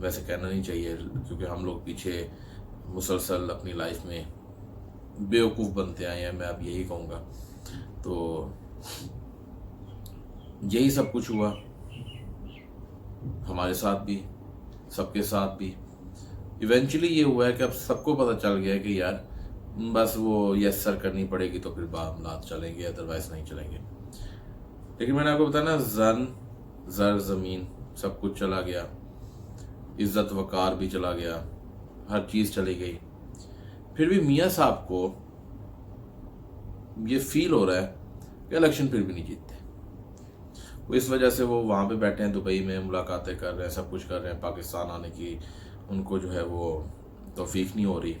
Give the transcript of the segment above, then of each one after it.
ویسے کہنا نہیں چاہیے کیونکہ ہم لوگ پیچھے مسلسل اپنی لائف میں بیوقوف بنتے آئے ہیں، میں اب یہی کہوں گا. تو یہی سب کچھ ہوا ہمارے ساتھ بھی، سب کے ساتھ بھی. ایونچولی یہ ہوا ہے کہ اب سب کو پتہ چل گیا ہے کہ یار بس وہ یس سر کرنی پڑے گی تو پھر معاملات چلیں گے، ادروائز نہیں چلیں گے. لیکن میں نے آپ کو بتایا نا، زن زر زمین سب کچھ چلا گیا، عزت وقار بھی چلا گیا، ہر چیز چلی گئی. پھر بھی میاں صاحب کو یہ فیل ہو رہا ہے کہ الیکشن پھر بھی نہیں جیتتے. وہ اس وجہ سے وہ وہاں پہ بیٹھے ہیں دبئی میں، ملاقاتیں کر رہے ہیں، سب کچھ کر رہے ہیں. پاکستان آنے کی ان کو جو ہے وہ توفیق نہیں ہو رہی،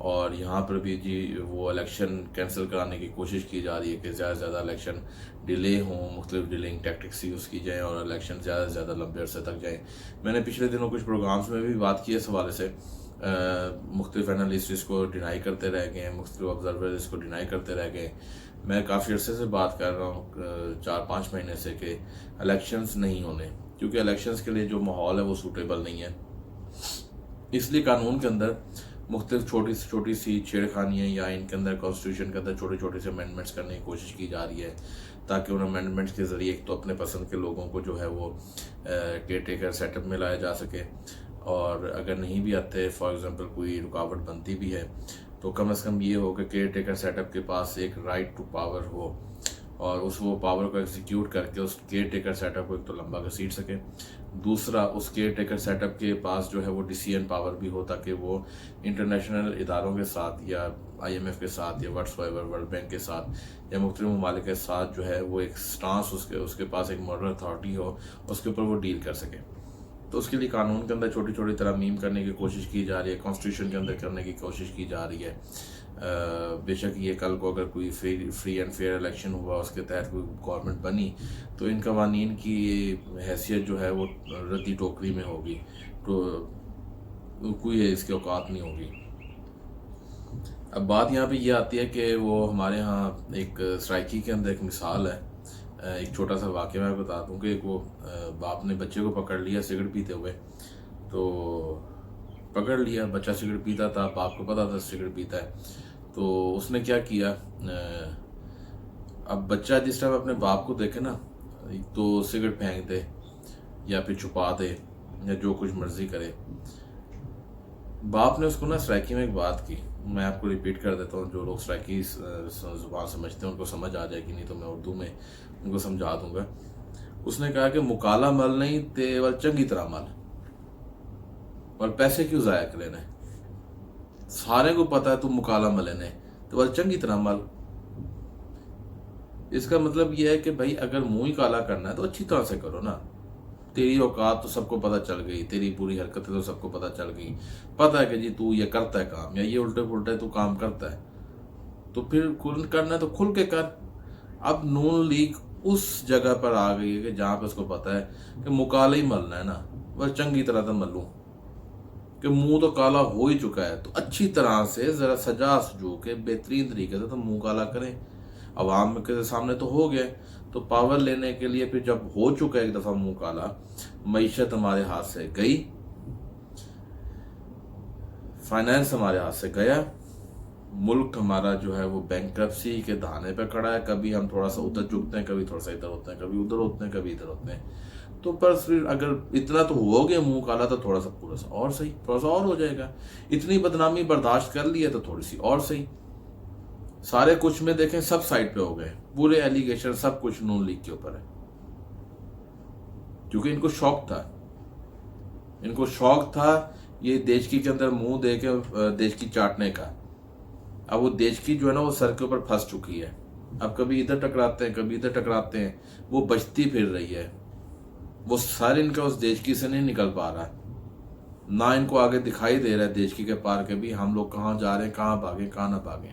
اور یہاں پر بھی جی وہ الیکشن کینسل کرانے کی کوشش کی جا رہی ہے کہ زیادہ سے زیادہ الیکشن ڈیلے ہوں، مختلف ڈیلنگ ٹیکٹکس یوز کی جائیں اور الیکشن زیادہ سے زیادہ لمبے عرصے تک جائیں. میں نے پچھلے دنوں کچھ پروگرامز میں بھی بات کی اس حوالے سے. مختلف انالیسٹ اس کو ڈینائی کرتے رہ گئے ہیں، مختلف آبزرور اس کو ڈینائی کرتے رہ گئے. میں کافی عرصے سے بات کر رہا ہوں، 4-5 مہینے سے، کہ الیکشنز نہیں ہونے، کیونکہ الیکشنز کے لیے جو ماحول ہے وہ سوٹیبل نہیں ہے. اس لیے قانون کے اندر مختلف چھوٹی سی چھیڑخانیاں یا ان کے اندر کانسٹیٹیوشن کے اندر چھوٹے سے امینڈمنٹس کرنے کی کوشش کی جا رہی ہے، تاکہ ان امینڈمنٹس کے ذریعے ایک تو اپنے پسند کے لوگوں کو جو ہے وہ کیئر ٹیکر سیٹ اپ میں لایا جا سکے، اور اگر نہیں بھی آتے، فار ایگزامپل کوئی رکاوٹ بنتی بھی ہے تو کم از کم یہ ہو کہ کیئر ٹیکر سیٹ اپ کے پاس ایک رائٹ ٹو پاور ہو، اور وہ پاور کو ایگزیکیوٹ کر کے اس کیئر ٹیکر سیٹ اپ کو ایک تو لمبا گھسیٹ سکے. دوسرا، اس کیئر ٹیکر سیٹ اپ کے پاس جو ہے وہ ڈیسیژن پاور بھی ہو، تاکہ وہ انٹرنیشنل اداروں کے ساتھ یا IMF کے ساتھ یا ورلڈ بینک کے ساتھ یا مختلف ممالک کے ساتھ جو ہے وہ ایک سٹانس اس کے پاس ایک ماڈل اتھارٹی ہو، اس کے اوپر وہ ڈیل کر سکے. تو اس کے لیے قانون کے اندر چھوٹی ترامیم کرنے کی کوشش کی جا رہی ہے، کانسٹیٹیوشن کے اندر کرنے کی کوشش کی جا رہی ہے. بے شک یہ کل کو اگر کوئی فری اینڈ فیئر الیکشن ہوا، اس کے تحت کوئی گورنمنٹ بنی، تو ان قوانین کی حیثیت جو ہے وہ ردی ٹوکری میں ہوگی، تو کوئی اس کے اوقات نہیں ہوگی. اب بات یہاں پہ یہ آتی ہے کہ وہ ہمارے ہاں ایک سرائکی کے اندر ایک مثال ہے. ایک چھوٹا سا واقعہ میں بتا دوں کہ وہ باپ نے بچے کو پکڑ لیا سگریٹ پیتے ہوئے. تو پکڑ لیا، بچہ سگریٹ پیتا تھا، باپ کو پتا تھا سگریٹ پیتا ہے. تو اس نے کیا کیا، اب بچہ جس ٹائم اپنے باپ کو دیکھے نا تو سگریٹ پھینک دے یا پھر چھپا دے یا جو کچھ مرضی کرے. باپ نے اس کو نا سرائکی میں ایک بات کی، میں آپ کو ریپیٹ کر دیتا ہوں، جو لوگ سرائکی زبان سمجھتے ہیں ان کو سمجھ آ جائے گی، نہیں تو میں اردو میں ان کو سمجھا دوں گا. اس نے کہا کہ مکالا مل نہیں تے ول چنگی طرح مل، اور پیسے کیوں ضائع کرنے، سارے کو پتا ہے تو مکالا ملے نے تو ول چنگی طرح مل. اس کا مطلب یہ ہے کہ بھائی اگر منہ ہی کالا کرنا ہے تو اچھی طرح سے کرو نا. تیری اوقات تو سب کو پتہ چل گئی، تیری بری حرکتیں تو سب کو پتہ چل گئی، پتہ ہے کہ جی تو یہ کرتا ہے کام، یا یہ الٹے پلٹے تو کام کرتا ہے، تو پھر کرنا ہے تو کھل کے کر. اب نون لیگ اس جگہ پر آ گئی ہے کہ جہاں پہ اس کو پتہ ہے کہ مکالا ہی ملنا ہے نا، بس چنگی طرح تو ملوں، کہ منہ تو کالا ہو ہی چکا ہے تو اچھی طرح سے ذرا سجا سجو کے بہترین طریقے سے تو منہ کالا کریں. عوام کے سامنے تو ہو گئے، تو پاور لینے کے لیے پھر جب ہو چکا ہے ایک دفعہ منہ کالا، معیشت ہمارے ہاتھ سے گئی، فائنانس ہمارے ہاتھ سے گیا، ملک ہمارا جو ہے وہ بینکرپسی کے دہانے پہ کھڑا ہے. کبھی ہم تھوڑا سا ادھر جھکتے ہیں، کبھی تھوڑا سا ادھر ہوتے ہیں، کبھی ادھر ہوتے ہیں، کبھی ادھر ہوتے ہیں. تو بس پھر اگر اتنا تو ہو گیا منہ کالا تو تھوڑا سا پورا سا اور صحیح، تھوڑا سا اور ہو جائے گا. اتنی بدنامی برداشت کر لی ہے تو تھوڑی سی اور صحیح. سارے کچھ میں دیکھیں سب سائڈ پہ ہو گئے، پورے ایلیگیشن سب کچھ نون لیگ کے اوپر ہے، کیونکہ ان کو شوق تھا یہ دیشکی کے اندر منہ دے کے دیشکی چاٹنے کا. اب وہ دیشکی جو ہے نا وہ سر کے اوپر پھنس چکی ہے، اب کبھی ادھر ٹکراتے ہیں، کبھی ادھر ٹکراتے ہیں، وہ بچتی پھر رہی ہے. وہ سر ان کا اس دیشکی سے نہیں نکل پا رہا، نہ ان کو آگے دکھائی دے رہا ہے دیشکی کے پار کے بھی ہم لوگ کہاں جا رہے ہیں، کہاں بھاگیں کہاں نہ بھاگیں.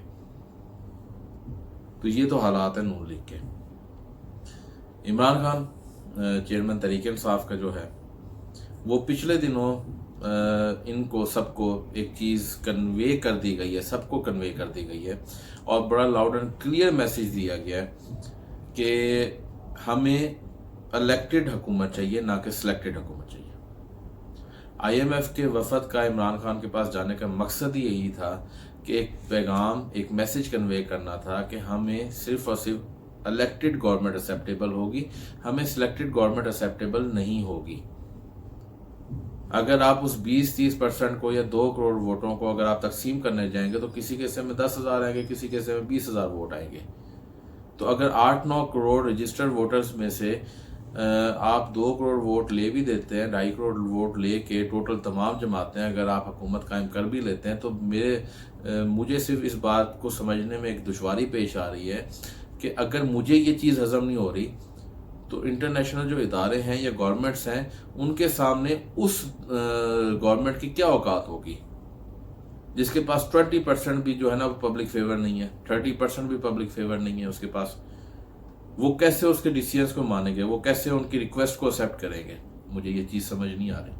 تو یہ تو حالات ہیں نون لیگ کے. عمران خان چیئرمین تحریک انصاف کا جو ہے وہ پچھلے دنوں ان کو سب کو ایک چیز کنوے کر دی گئی ہے، سب کو کنوے کر دی گئی ہے، اور بڑا لاؤڈ اینڈ کلیئر میسیج دیا گیا ہے کہ ہمیں الیکٹڈ حکومت چاہیے، نہ کہ سلیکٹڈ حکومت چاہیے. IMF کے وفد کا عمران خان کے پاس جانے کا مقصد ہی یہی تھا کہ ایک پیغام، ایک میسج کنوے کرنا تھا کہ ہمیں صرف اور صرف الیکٹڈ گورنمنٹ ایکسیپٹیبل ہوگی، ہمیں سلیکٹڈ گورنمنٹ ایکسیپٹیبل نہیں ہوگی۔ اگر آپ اس 20-30% کو یا 2 کروڑ ووٹوں کو اگر آپ تقسیم کرنے جائیں گے تو کسی کے حصے میں 10,000 آئیں گے، کسی کے حصے میں 20,000 ووٹ آئیں گے۔ تو اگر 8-9 کروڑ رجسٹرڈ ووٹرز میں سے آپ 2 کروڑ ووٹ لے بھی دیتے ہیں، 2.5 کروڑ ووٹ لے کے ٹوٹل تمام جماعتیں اگر آپ حکومت قائم کر بھی لیتے ہیں تو مجھے صرف اس بات کو سمجھنے میں ایک دشواری پیش آ رہی ہے کہ اگر مجھے یہ چیز ہضم نہیں ہو رہی تو انٹرنیشنل جو ادارے ہیں یا گورنمنٹس ہیں ان کے سامنے اس گورنمنٹ کی کیا اوقات ہوگی جس کے پاس 20% بھی جو ہے نا وہ پبلک فیور نہیں ہے، 30% بھی پبلک فیور نہیں ہے اس کے پاس۔ وہ کیسے اس کے ڈیسیژنز کو مانیں گے، وہ کیسے ان کی ریکویسٹ کو ایکسیپٹ کریں گے؟ مجھے یہ چیز سمجھ نہیں آ رہی،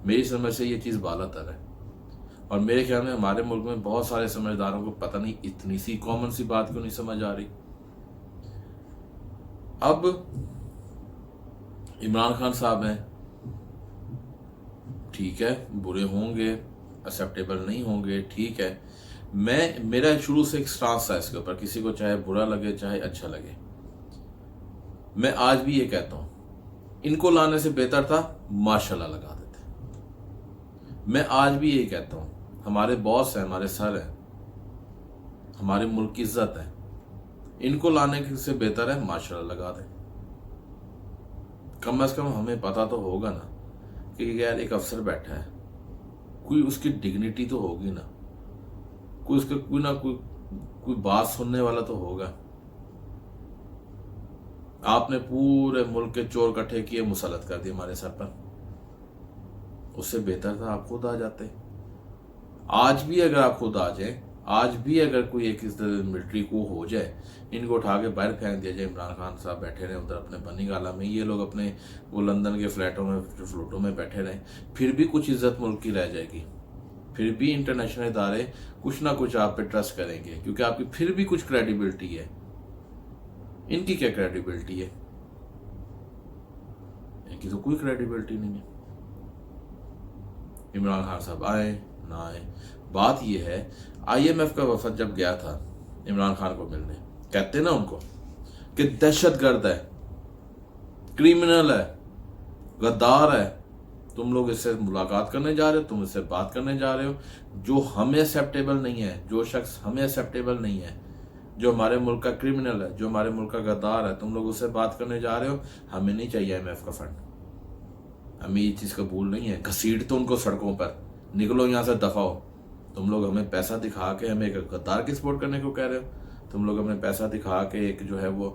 میری سمجھ سے یہ چیز بالا تر ہے، اور میرے خیال میں ہمارے ملک میں بہت سارے سمجھداروں کو پتہ نہیں اتنی سی کامن سی بات کیوں نہیں سمجھ آ رہی۔ اب عمران خان صاحب ہیں، ٹھیک ہے، برے ہوں گے، ایکسیپٹیبل نہیں ہوں گے، ٹھیک ہے، میرا شروع سے ایک سٹانس تھا اس کے اوپر، کسی کو چاہے برا لگے چاہے اچھا لگے، میں آج بھی یہ کہتا ہوں ان کو لانے سے بہتر تھا ماشاءاللہ لگا دیتے۔ میں آج بھی یہی کہتا ہوں ہمارے باس ہیں، ہمارے سر ہیں، ہمارے ملک کی عزت ہے، ان کو لانے سے بہتر ہے ماشاءاللہ لگا دیں۔ کم از کم ہمیں پتہ تو ہوگا نا کہ یار ایک افسر بیٹھا ہے، کوئی اس کی ڈگنیٹی تو ہوگی نا، کوئی اس کا کوئی بات سننے والا تو ہوگا۔ آپ نے پورے ملک کے چور کٹھے کیے، مسلط کر دیے ہمارے سر پر، اس سے بہتر تھا آپ خود آ جاتے۔ آج بھی اگر آپ خود آ جائیں، آج بھی اگر کوئی ایک ملٹری کو ہو جائے، ان کو اٹھا کے باہر پھینک دیا جائے، عمران خان صاحب بیٹھے رہے ادھر اپنے بنی گالہ میں، یہ لوگ اپنے وہ لندن کے فلوٹوں میں بیٹھے رہیں، پھر بھی کچھ عزت ملک کی رہ جائے گی، پھر بھی انٹرنیشنل ادارے کچھ نہ کچھ آپ پہ ٹرسٹ کریں گے، کیونکہ آپ کی پھر بھی کچھ کریڈیبلٹی ہے۔ ان کی کیا کریڈیبلٹی ہے؟ ان کی تو کوئی کریڈیبلٹی نہیں ہے۔ عمران خان صاحب آئے نہ آئے، بات یہ ہے IMF کا وفد جب گیا تھا عمران خان کو ملنے، کہتے نا ان کو کہ دہشت گرد ہے، کریمنل ہے، غدار ہے، تم لوگ اس سے ملاقات کرنے جا رہے ہو، تم اس سے بات کرنے جا رہے ہو، جو ہمیں ایکسیپٹیبل نہیں ہے، جو شخص ہمیں ایکسیپٹیبل نہیں ہے، جو ہمارے ملک کا کریمنل ہے، جو ہمارے ملک کا غدار ہے، تم لوگ اس سے بات کرنے جا رہے ہو، ہمیں نہیں چاہیے IMF کا فنڈ، ہمیں یہ چیز قبول نہیں ہے، گھسیٹ تو ان کو سڑکوں پر، نکلو یہاں سے دفع ہو۔ تم لوگ ہمیں پیسہ دکھا کے ہمیں ایک غدار کی سپورٹ کرنے کو کہہ رہے ہو، تم لوگ ہمیں پیسہ دکھا کے ایک جو ہے وہ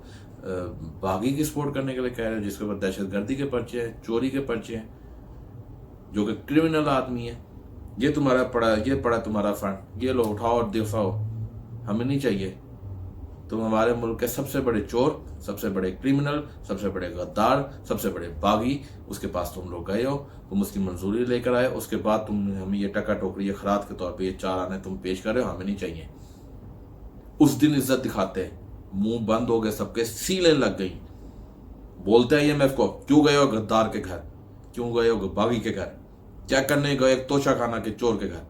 باغی کی سپورٹ کرنے کے لیے کہہ رہے ہو، جس کے اوپر دہشت گردی کے پرچے ہیں، چوری کے پرچے ہیں، جو کہ کرمنل آدمی ہے، یہ تمہارا پڑا تمہارا فنڈ، یہ لو اٹھاؤ اور دفع ہو، ہمیں نہیں چاہیے۔ تم ہمارے ملک کے سب سے بڑے چور، سب سے بڑے کرمنل، سب سے بڑے غدار، سب سے بڑے باغی، اس کے پاس تم لوگ گئے ہو، تم اس کی منظوری لے کر آئے، اس کے بعد تم ہمیں یہ ٹکا ٹوکری یہ خراج کے طور پہ یہ 4 آنے تم پیش کر رہے ہو، ہمیں نہیں چاہیے۔ اس دن عزت دکھاتے، منہ بند ہو گئے سب کے، سیلیں لگ گئیں، بولتے ہیں IMF کو کیوں گئے ہو غدار کے گھر، کیوں گئے ہو باغی کے گھر، کیا کرنے گئے ایک توشہ خانہ کے چور کے گھر؟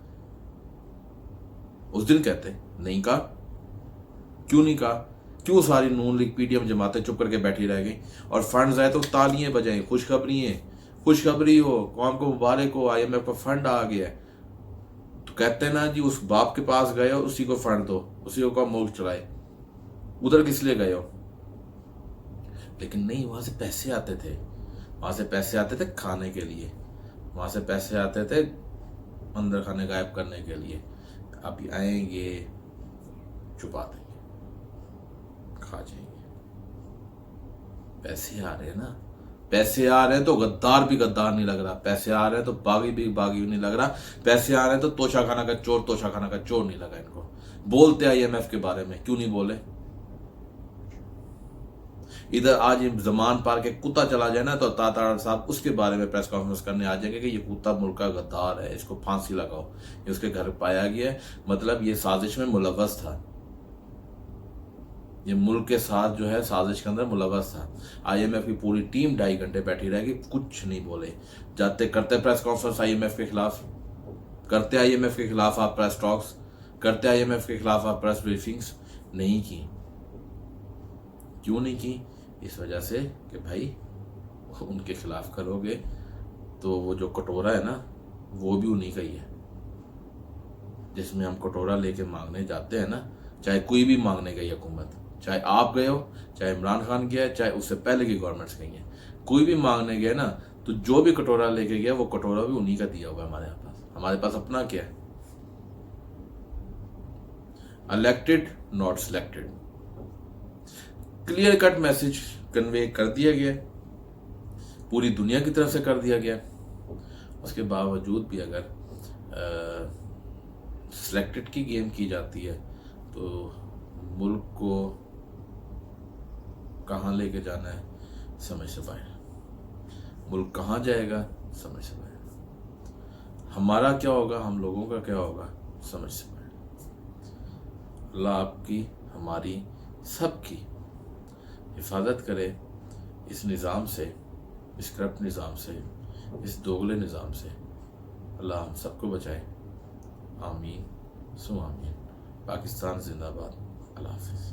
اس دن کہتے نہیں کہا، کیوں نہیں کہا؟ کیوں ساری نون لیگ PTM جماعتیں چپ کر کے بیٹھی رہ گئی؟ اور فنڈز آئے تو تالیاں بجائیں، خوشخبری ہو، قوم کو مبارک ہو، IMF کا فنڈ آ گیا ہے، تو کہتے ہیں نا جی اس باپ کے پاس گئے ہو، اسی کو فنڈ دو، اسی کو ملک چلائے، ادھر کس لیے گئے ہو؟ لیکن نہیں، وہاں سے پیسے آتے تھے، وہاں سے پیسے آتے تھے کھانے کے لیے، وہاں سے پیسے آتے تھے اندر کھانے غائب کرنے کے لیے۔ اب آئیں گے، چھپا دیں گے، کھا جائیں گے۔ پیسے آ رہے ہیں نا، پیسے آ رہے ہیں تو غدار بھی غدار نہیں لگ رہا، پیسے آ رہے ہیں تو باغی بھی باغی نہیں لگ رہا، پیسے آ رہے ہیں تو توشہ خانہ کا چور نہیں لگا ان کو۔ بولتے IMF کے بارے میں، کیوں نہیں بولے؟ ادھر آج زمان پار کے کتا چلا جائے نا تو تاطاڑ صاحب اس کے بارے میں پریس کانفرنس کرنے آ جائیں گے کہ یہ کتا ملک کا غدار ہے، اس کو پھانسی لگاؤ، یہ اس کے گھر پایا گیا ہے، مطلب یہ سازش میں ملوث تھا۔ یہ ملک کے ساتھ جو ہے سازش کے اندر ملوث تھا. IMF کی پوری ٹیم 2.5 گھنٹے بیٹھی رہے گی, کچھ نہیں بولے. جاتے کرتے پریس کانفرنس IMF کے خلاف, کرتے IMF کے خلاف آپ پریس ٹاکس, کرتے IMF کے خلاف آپ پریس بریفنگس, نہیں کی. کیوں نہیں کی؟ اس وجہ سے کہ بھائی ان کے خلاف کرو گے تو وہ جو کٹورا ہے نا وہ بھی انہی کا ہی ہے, جس میں ہم کٹورا لے کے مانگنے جاتے ہیں نا, چاہے کوئی بھی مانگنے گئی حکومت, چاہے آپ گئے ہو, چاہے عمران خان گیا ہے, چاہے اس سے پہلے کی گورنمنٹس گئی ہیں, کوئی بھی مانگنے گیا نا تو جو بھی کٹورا لے کے گیا وہ کٹورا بھی انہی کا دیا ہوا ہے. ہمارے پاس اپنا کیا ہے؟ Elected not selected. Clear cut message convey کر دیا گیا, پوری دنیا کی طرف سے کر دیا گیا. اس کے باوجود بھی اگر سلیکٹڈ کی گیم کی جاتی ہے تو ملک کو کہاں لے کے جانا ہے سمجھ سے باہر, ملک کہاں جائے گا سمجھ سے باہر, ہمارا کیا ہوگا, ہم لوگوں کا کیا ہوگا سمجھ سے باہر. اللہ آپ کی, ہماری, سب کی حفاظت کرے اس نظام سے, اس کرپٹ نظام سے, اس دوغلے نظام سے. اللہ ہم سب کو بچائے. آمین سو آمین. پاکستان زندہ باد. اللہ حافظ.